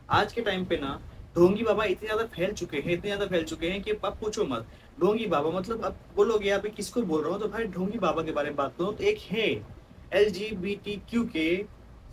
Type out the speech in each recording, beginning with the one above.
आज के टाइम पे ना ढोंगी बाबा इतने ज्यादा फैल चुके हैं, इतने ज्यादा फैल चुके हैं कि आप पूछो मत। ढोंगी बाबा मतलब अब बोलोगे आप किसको बोल रहा हूँ, तो भाई ढोंगी बाबा के बारे में बात करो तो एक है LGBTQ के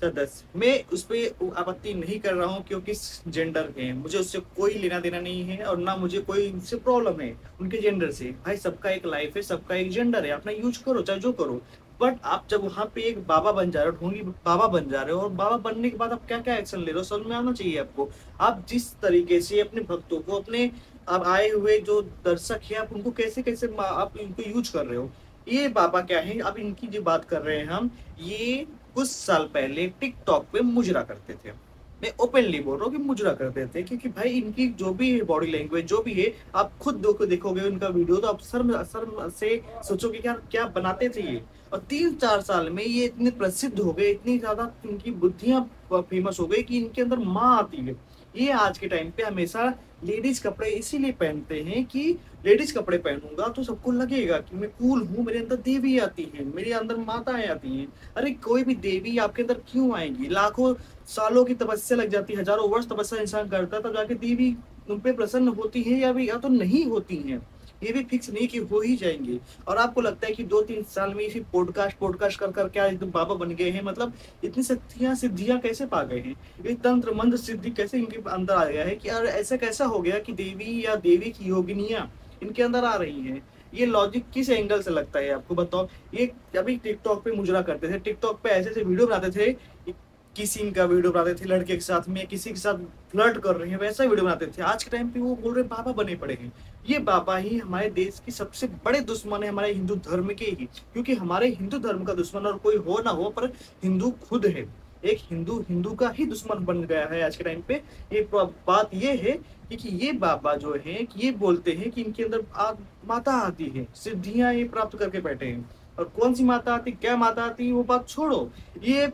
सदस्य। मैं उस पर आपत्ति नहीं कर रहा हूँ क्योंकि जेंडर के हैं, मुझे उससे कोई लेना देना नहीं है और ना मुझे कोई उससे प्रॉब्लम है उनके जेंडर से। भाई सबका एक लाइफ है, सबका एक जेंडर है, अपना यूज करो चाहे जो करो। बट आप जब वहां पे एक बाबा बन जा रहे हो, ढोंगी बाबा बन जा रहे हो, और बाबा बनने के बाद आप क्या क्या एक्शन ले रहे हो समझ में आना चाहिए आपको। आप जिस तरीके से अपने भक्तों को, अपने अब आए हुए जो दर्शक है, आप उनको कैसे कैसे आप इनको यूज कर रहे हो। ये बाबा क्या है, अब इनकी जो बात कर रहे हैं हम, ये कुछ साल पहले टिकटॉक पे मुजरा करते थे। मैं ओपनली बोल रहा हूँ कि मुजरा करते थे, क्योंकि भाई इनकी जो भी है बॉडी लैंग्वेज जो भी है, आप खुद देखोगे उनका वीडियो तो आप शर्म से सोचोगे क्या क्या बनाते थे ये। और 3-4 साल में ये इतने प्रसिद्ध हो गए, इतनी ज्यादा इनकी बुद्धियां फेमस हो गई कि इनके अंदर माँ आती है। ये आज के टाइम पे हमेशा लेडीज कपड़े इसीलिए पहनते हैं कि लेडीज कपड़े पहनूंगा तो सबको लगेगा कि मैं कूल हूँ, मेरे अंदर देवी आती है, मेरे अंदर माताएं आती हैं। अरे कोई भी देवी आपके अंदर क्यों आएंगी, लाखों सालों की तपस्या लग जाती है, हजारों वर्ष तपस्या इंसान करता है तब जाके देवी उन पे प्रसन्न होती है, या तो नहीं होती है। ये भी फिक्स नहीं कि हो ही जाएंगे। और आपको लगता है कि 2-3 साल में इसी पॉडकास्ट पॉडकास्ट कर कर क्या एकदम बाबा बन गए हैं, मतलब इतनी शक्तियां सिद्धियां कैसे पा गए हैं, ये तंत्र मंत्र सिद्धि कैसे इनके अंदर आ गया है कि यार ऐसा कैसा हो गया कि देवी या देवी की योगिनियां इनके अंदर आ रही हैं। ये लॉजिक किस एंगल से लगता है आपको बताओ। ये अभी टिकटॉक पे मुजरा करते थे, टिकटॉक पे ऐसे ऐसे वीडियो बनाते थे, किसिंग का वीडियो बनाते थे, लड़के के साथ में किसी के साथ फ्लर्ट कर रहे हैं वैसा वीडियो बनाते थे। आज के टाइम पे वो बोल रहे बाबा बने पड़े हैं। ये बाबा ही हमारे देश की सबसे बड़े दुश्मन है, हमारे हिंदू धर्म के ही, क्योंकि हमारे हिंदू धर्म का दुश्मन और कोई हो ना हो पर हिंदू खुद है। एक हिंदू हिंदू का ही दुश्मन बन गया है आज के टाइम पे। एक बात ये है कि ये बाबा जो है कि ये बोलते हैं कि इनके अंदर माता आती है, सिद्धियां ये प्राप्त करके बैठे हैं। और कौन सी माता आती, क्या माता आती, वो बात छोड़ो। ये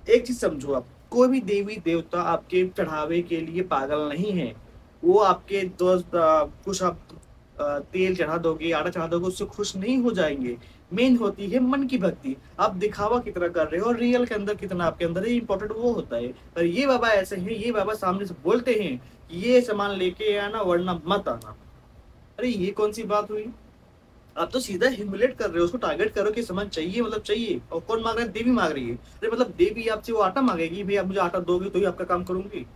एक चीज समझो आप, कोई भी देवी देवता आपके चढ़ावे के लिए पागल नहीं है। वो आपके दोस्त कुछ आप तेल चढ़ा दोगे, आटा चढ़ा दोगे, उससे खुश नहीं हो जाएंगे। मेन होती है मन की भक्ति। आप दिखावा कितना कर रहे हो और रियल के अंदर कितना आपके अंदर है, इंपॉर्टेंट वो होता है। पर ये बाबा ऐसे हैं, ये बाबा सामने से बोलते हैं कि ये सामान लेके आना वरना मत आना। अरे ये कौन सी बात हुई। आप तो सीधा ह्यूमिलेट कर रहे हो, उसको टारगेट करो कि सामान चाहिए मतलब चाहिए। और कौन मांग रहा है, देवी मांग रही है। अरे मतलब देवी आपसे वो आटा मांगेगी, भाई आप मुझे आटा दोगे तो ही आपका काम करूंगी।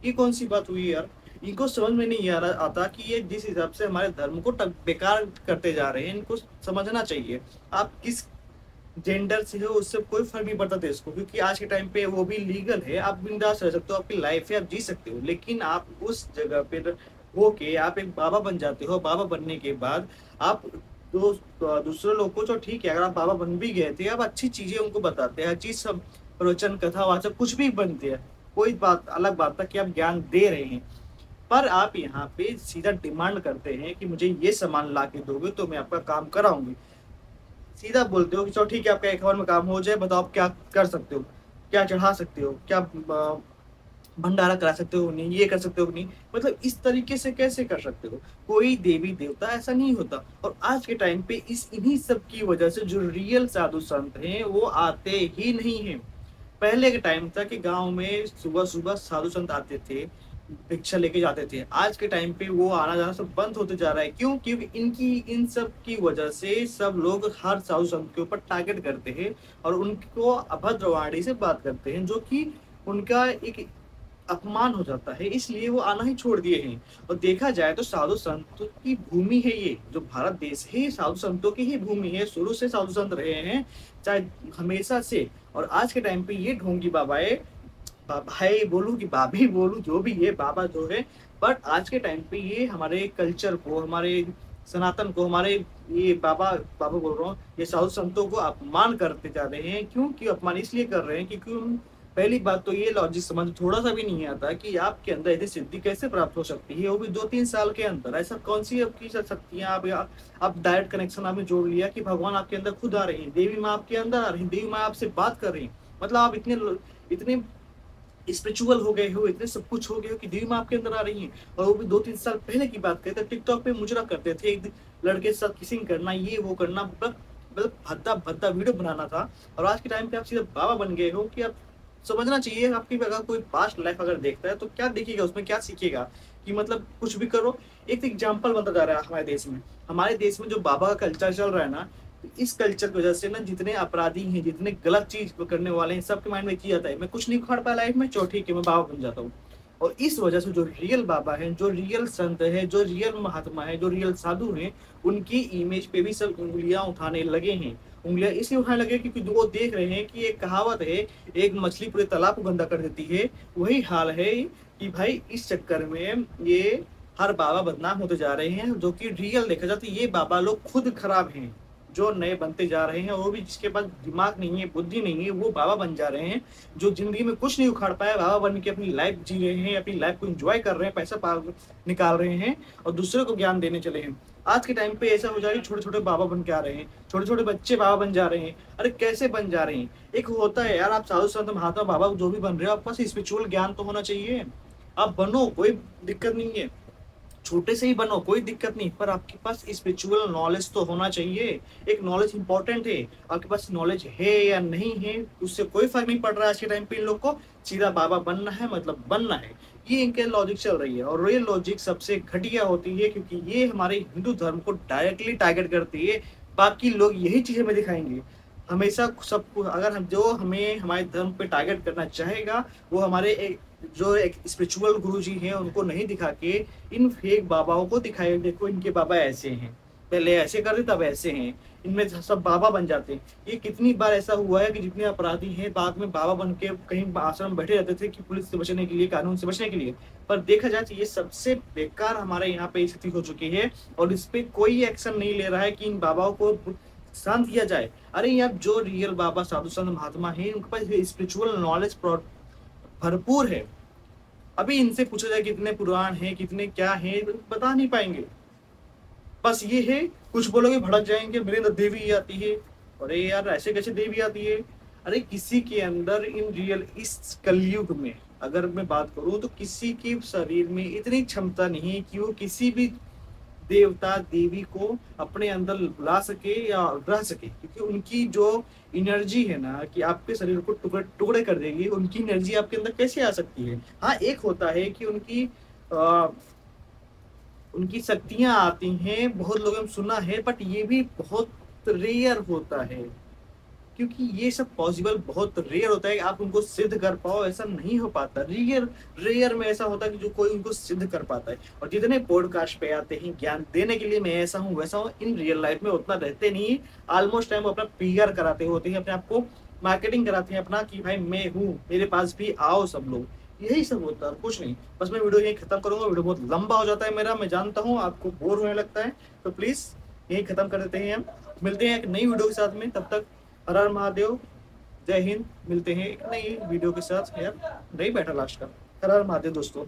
ये कौन सी बात हुई यार। इनको समझ में नहीं आ रहा आता कि ये जिस हिसाब से हमारे धर्म को बेकार करते जा रहे हैं, इनको समझना चाहिए। आप किस जेंडर से हो उससे कोई फर्क नहीं पड़ता देश को, क्योंकि आज के टाइम पे वो भी लीगल है, आप बिंदास रह सकते हो, आपकी लाइफ है, आप जी सकते हो। लेकिन आप उस जगह पे हो के आप एक बाबा बन जाते हो। बाबा बनने के बाद आप दो दूसरे लोग को, तो ठीक है अगर आप बाबा बन भी गए थे, आप अच्छी चीजें उनको बताते हैं, हर चीज सब प्रवचन कथा वाचक कुछ भी बनते हैं, कोई बात अलग बात था कि आप ज्ञान दे रहे हैं। पर आप यहाँ पे सीधा डिमांड करते हैं कि मुझे ये सामान ला के दोगे तो मैं आपका काम कराऊंगी। सीधा बोलते हो कि चलो ठीक है आपका अकाउंट में काम हो जाए, बताओ आप क्या कर सकते हो, क्या चढ़ा सकते हो, क्या भंडारा करा सकते हो नहीं, ये कर सकते हो नहीं। मतलब इस तरीके से कैसे कर सकते हो। कोई देवी देवता ऐसा नहीं होता। और आज के टाइम पे इस इन्हीं सब की वजह से जो रियल साधु संत हैं वो आते ही नहीं है। पहले के टाइम था कि गांव में सुबह सुबह साधु संत आते थे, भिक्षा लेके जाते थे। आज के टाइम पे वो आना जाना सब बंद होते जा रहा है। क्यों, क्योंकि इनकी इन सब की वजह से सब लोग हर साधु संत के ऊपर टारगेट करते हैं और उनको अभद्र वाणी से बात करते हैं, जो कि उनका एक अपमान हो जाता है, इसलिए वो आना ही छोड़ दिए हैं। और देखा जाए तो साधु संतों की भूमि है ये, जो भारत देश है ये साधु संतों की ही भूमि है। शुरू से साधु संत रहे हैं, चाहे हमेशा से। और आज के टाइम पे ये ढोंगी बाबाए, भाई बोलूं कि भाभी बोलूं, जो भी है बाबा जो है, बट आज के टाइम पे ये हमारे कल्चर को, हमारे सनातन को, हमारे ये बाबा बाबा बोल रहा हूँ, ये साधु संतों को अपमान करते जा रहे हैं। क्यों क्यों अपमान इसलिए कर रहे हैं क्योंकि पहली बात तो ये लॉजिक समझ थोड़ा सा भी नहीं आता कि आपके अंदर इतनी सिद्धि कैसे प्राप्त हो सकती है, वो भी 2-3 साल के अंदर। ऐसा कौन सी आपकी शक्तियां आप डायरेक्ट कनेक्शन आपने जोड़ लिया कि भगवान आपके अंदर खुद आ रही है, देवी माँ आपके अंदर आ रही है, देवी माँ आपसे बात कर रही है। मतलब आप इतने इतने स्पिरिचुअल हो गए हो, इतने सब कुछ हो गए हो कि देवी माँ आपके अंदर आ रही है। और वो भी 2-3 साल पहले की बात करें तो टिकटॉक पे मुजरा करते थे, एक लड़के के साथ किसिंग करना, ये वो करना, मतलब भद्दा भद्दा वीडियो बनाना था। और आज के टाइम पे आप सीधा बाबा बन गए हो कि आप समझना चाहिए आपकी। अगर कोई पास्ट लाइफ अगर देखता है तो क्या देखेगा, उसमें क्या सीखेगा कि मतलब कुछ भी करो। एक एग्जाम्पल बनता जा रहा है हमारे देश में जो बाबा का कल्चर चल रहा है ना, तो इस कल्चर की वजह से ना जितने अपराधी हैं, जितने गलत चीज करने वाले हैं, सबके माइंड में किया जाता है मैं कुछ नहीं उखाड़ पाया लाइफ में, चलो ठीक है मैं बाबा बन जाता हूँ। और इस वजह से जो रियल बाबा है, जो रियल संत है, जो रियल महात्मा है, जो रियल साधु हैं, उनकी इमेज पे भी सब उंगलियां उठाने लगे हैं। उंगलियां इसलिए उठाने लगे क्योंकि वो देख रहे हैं कि एक कहावत है, एक मछली पूरे तालाब को गंदा कर देती है। वही हाल है कि भाई इस चक्कर में ये हर बाबा बदनाम होते जा रहे हैं, जो कि रियल देखा जाए तो ये बाबा लोग खुद खराब हैं। जो नए बनते जा रहे हैं, वो भी जिसके पास दिमाग नहीं है, बुद्धि नहीं है, वो बाबा बन जा रहे हैं। जो जिंदगी में कुछ नहीं उखाड़ पाया, बाबा बन के अपनी लाइफ जी रहे हैं, अपनी लाइफ को एंजॉय कर रहे हैं, निकाल रहे हैं और दूसरे को ज्ञान देने चले हैं। आज के टाइम पे ऐसा हो जा रहा है, छोटे छोटे बाबा बन के आ रहे हैं, छोटे छोटे बच्चे बाबा बन जा रहे हैं। अरे कैसे बन जा रहे हैं? एक होता है यार, आप साधु संत महात्मा बाबा जो भी बन रहे हो, आपके पास स्पिरिचुअल ज्ञान तो होना चाहिए। आप बनो, कोई दिक्कत नहीं है, छोटे से ही बनो, कोई दिक्कत नहीं, पर आपके पास स्पिरिचुअल नॉलेज तो होना चाहिए। एक नॉलेज इंपॉर्टेंट है। आपके पास नॉलेज है या नहीं है उससे कोई फर्क नहीं पड़ रहा है आज के टाइम पे। इन लोग को सीधा बाबा बनना है, मतलब बनना है, ये इनके लॉजिक चल रही है। और ये लॉजिक सबसे घटिया होती है, क्योंकि ये हमारे हिंदू धर्म को डायरेक्टली टारगेट करती है। बाकी लोग यही चीजें हमें दिखाएंगे हमेशा। सब अगर हम जो हमें हमारे धर्म पे टारगेट करना चाहेगा, वो हमारे जो एक स्पिरिचुअल गुरु जी हैं उनको नहीं दिखा के इन फेक बाबाओं को दिखाए, देखो इनके बाबा ऐसे हैं, पहले ऐसे करते तब ऐसे हैं, इनमें सब बाबा बन जाते हैं। ये कितनी बार ऐसा हुआ है कि जितने अपराधी हैं बाद में बाबा बन के कहीं आश्रम बैठे रहते थे कि पुलिस से बचने के लिए, कानून से बचने के लिए। पर देखा जाए तो ये सबसे बेकार हमारे यहाँ पे स्थिति हो चुकी है, और इस पे कोई एक्शन नहीं ले रहा है कि इन बाबाओं को शांत किया जाए। अरे यार, जो रियल बाबा साधु संत महात्मा है, उनके पास स्पिरिचुअल नॉलेज भरपूर है। अभी इनसे पूछा जाए कितने पुराण हैं, कितने क्या हैं, बता नहीं पाएंगे। बस ये है, कुछ बोलोगे भड़क जाएंगे, मेरे अंदर देवी आती है। अरे यार, ऐसे कैसे देवी आती है? अरे किसी के अंदर इन रियल इस कलयुग में अगर मैं बात करूं तो किसी के शरीर में इतनी क्षमता नहीं है कि वो किसी भी देवता देवी को अपने अंदर ला सके या रह सके, क्योंकि उनकी जो एनर्जी है ना कि आपके शरीर को टुकड़े टुकड़े कर देगी, उनकी एनर्जी आपके अंदर कैसे आ सकती है? हाँ, एक होता है कि उनकी शक्तियां आती हैं, बहुत लोगों ने सुना है, बट ये भी बहुत रेयर होता है, क्योंकि ये सब पॉसिबल बहुत रेयर होता है कि आप उनको सिद्ध कर पाओ, ऐसा नहीं हो पाता। रेयर रेयर में ऐसा होता है कि जो कोई उनको सिद्ध कर पाता है। और जितने पॉडकास्ट पे आते हैं ज्ञान देने के लिए, मैं ऐसा हूँ वैसा हूँ, इन रियल लाइफ में उतना रहते नहीं। ऑलमोस्ट टाइम वो अपना पीआर कराते होते हैं, अपने आप को मार्केटिंग कराते हैं अपना कि भाई मैं हूँ, मेरे पास भी आओ सब लोग। यही सब होता है, कुछ नहीं। बस मैं वीडियो यही खत्म करूंगा, वीडियो बहुत लंबा हो जाता है मेरा, मैं जानता हूँ आपको बोर होने लगता है, तो प्लीज यही खत्म कर देते हैं। हम मिलते हैं एक नई वीडियो के साथ में, तब तक हर हर महादेव, जय हिंद। मिलते हैं एक नई वीडियो के साथ। यार नहीं बैठा लास्ट का। हर हर महादेव दोस्तों।